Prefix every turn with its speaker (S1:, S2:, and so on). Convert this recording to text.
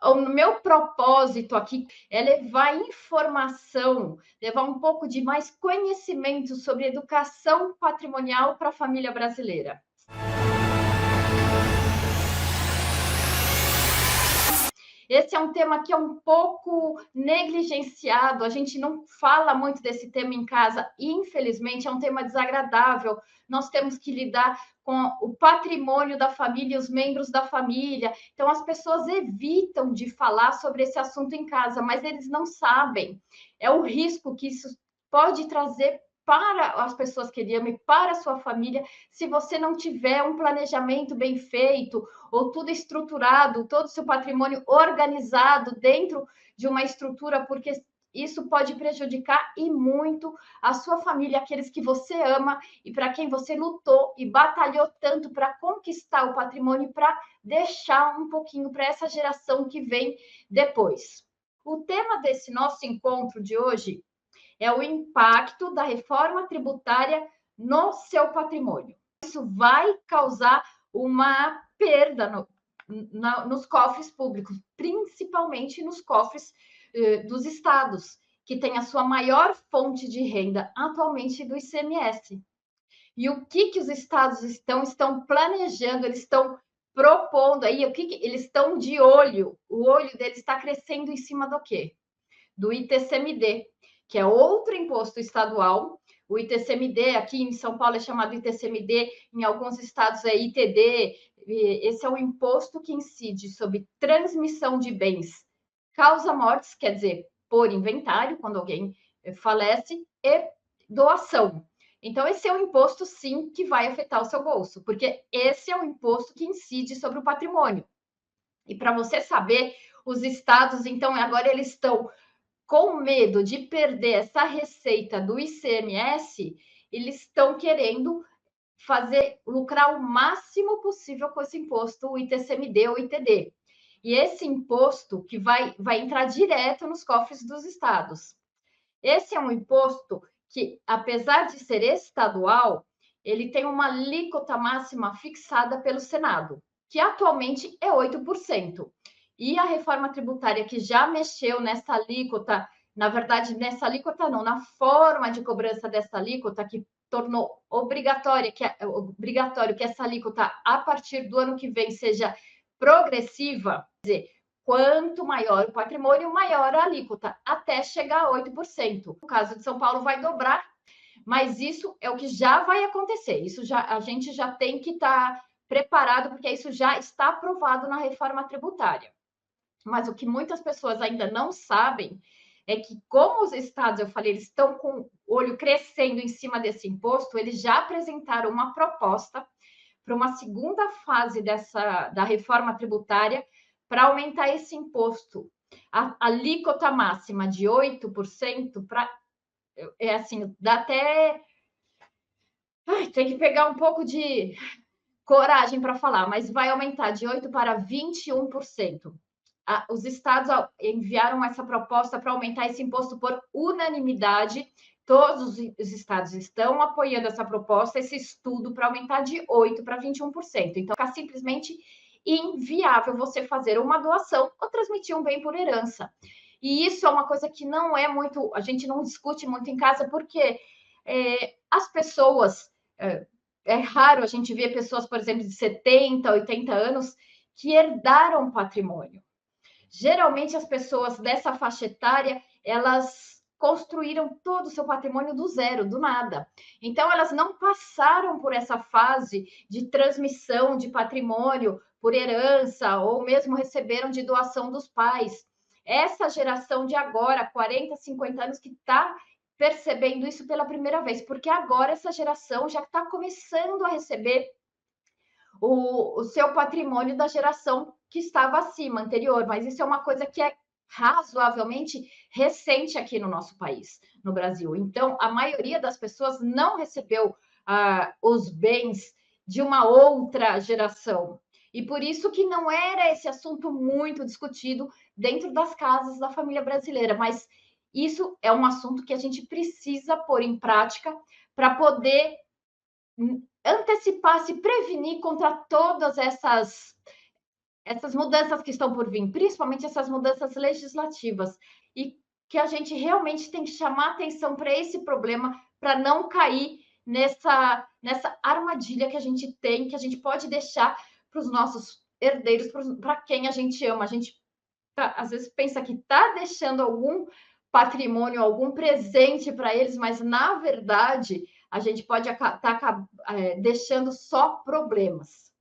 S1: O meu propósito aqui é levar informação, levar um pouco de mais conhecimento sobre educação patrimonial para a família brasileira. Esse é um tema que é um pouco negligenciado, a gente não fala muito desse tema em casa, e infelizmente é um tema desagradável. Nós temos que lidar com o patrimônio da família e os membros da família. Então, as pessoas evitam de falar sobre esse assunto em casa, mas eles não sabem. É o risco que isso pode trazer para as pessoas que ele ama e para a sua família, se você não tiver um planejamento bem feito, ou tudo estruturado, todo o seu patrimônio organizado dentro de uma estrutura, porque isso pode prejudicar e muito a sua família, aqueles que você ama e para quem você lutou e batalhou tanto para conquistar o patrimônio, para deixar um pouquinho para essa geração que vem depois. O tema desse nosso encontro de hoje é o impacto da reforma tributária no seu patrimônio. Isso vai causar uma perda nos cofres públicos, principalmente nos cofres dos estados, que tem a sua maior fonte de renda atualmente do ICMS. E o que os estados estão planejando, eles estão propondo aí, eles estão de olho, o olho deles está crescendo em cima do quê? Do ITCMD, que é outro imposto estadual. O ITCMD aqui em São Paulo é chamado ITCMD, em alguns estados é ITD. Esse é o imposto que incide sobre transmissão de bens causa mortes, quer dizer, por inventário, quando alguém falece, e doação. Então, esse é um imposto, sim, que vai afetar o seu bolso, porque esse é o imposto que incide sobre o patrimônio. E para você saber, os estados, então, agora eles estão com medo de perder essa receita do ICMS, eles estão querendo fazer lucrar o máximo possível com esse imposto, o ITCMD ou ITD. E esse imposto que vai entrar direto nos cofres dos estados. Esse é um imposto que, apesar de ser estadual, ele tem uma alíquota máxima fixada pelo Senado, que atualmente é 8%. E a reforma tributária que já mexeu nessa alíquota, na verdade, nessa alíquota não, na forma de cobrança dessa alíquota, que tornou obrigatório que essa alíquota, a partir do ano que vem, seja progressiva, quer dizer, quanto maior o patrimônio, maior a alíquota, até chegar a 8%. No caso de São Paulo, vai dobrar, mas isso é o que já vai acontecer. Isso já a gente já tem que estar preparado, porque isso já está aprovado na reforma tributária. Mas o que muitas pessoas ainda não sabem é que, como os estados, eu falei, eles estão com o olho crescendo em cima desse imposto, eles já apresentaram uma proposta para uma segunda fase da reforma tributária para aumentar esse imposto. A alíquota máxima de 8% para. É assim, dá até. Ai, tem que pegar um pouco de coragem para falar, mas vai aumentar de 8% para 21%. Os estados enviaram essa proposta para aumentar esse imposto por unanimidade. Todos os estados estão apoiando essa proposta, esse estudo para aumentar de 8% para 21%. Então, fica simplesmente inviável você fazer uma doação ou transmitir um bem por herança. E isso é uma coisa que não é muito, a gente não discute muito em casa, porque as pessoas, é raro a gente ver pessoas, por exemplo, de 70, 80 anos, que herdaram patrimônio. Geralmente, as pessoas dessa faixa etária, elas construíram todo o seu patrimônio do zero, do nada. Então, elas não passaram por essa fase de transmissão de patrimônio por herança, ou mesmo receberam de doação dos pais. Essa geração de agora, 40, 50 anos, que está percebendo isso pela primeira vez, porque agora essa geração já está começando a receber o seu patrimônio da geração que estava acima, anterior, mas isso é uma coisa que é razoavelmente recente aqui no nosso país, no Brasil. Então, a maioria das pessoas não recebeu os bens de uma outra geração. E por isso que não era esse assunto muito discutido dentro das casas da família brasileira, mas isso é um assunto que a gente precisa pôr em prática para poder antecipar, se prevenir contra todas essas mudanças que estão por vir, principalmente essas mudanças legislativas, e que a gente realmente tem que chamar atenção para esse problema, para não cair nessa armadilha que a gente tem, que a gente pode deixar para os nossos herdeiros, para quem a gente ama. A gente às vezes pensa que está deixando algum patrimônio, algum presente para eles, mas na verdade a gente pode estar deixando só problemas.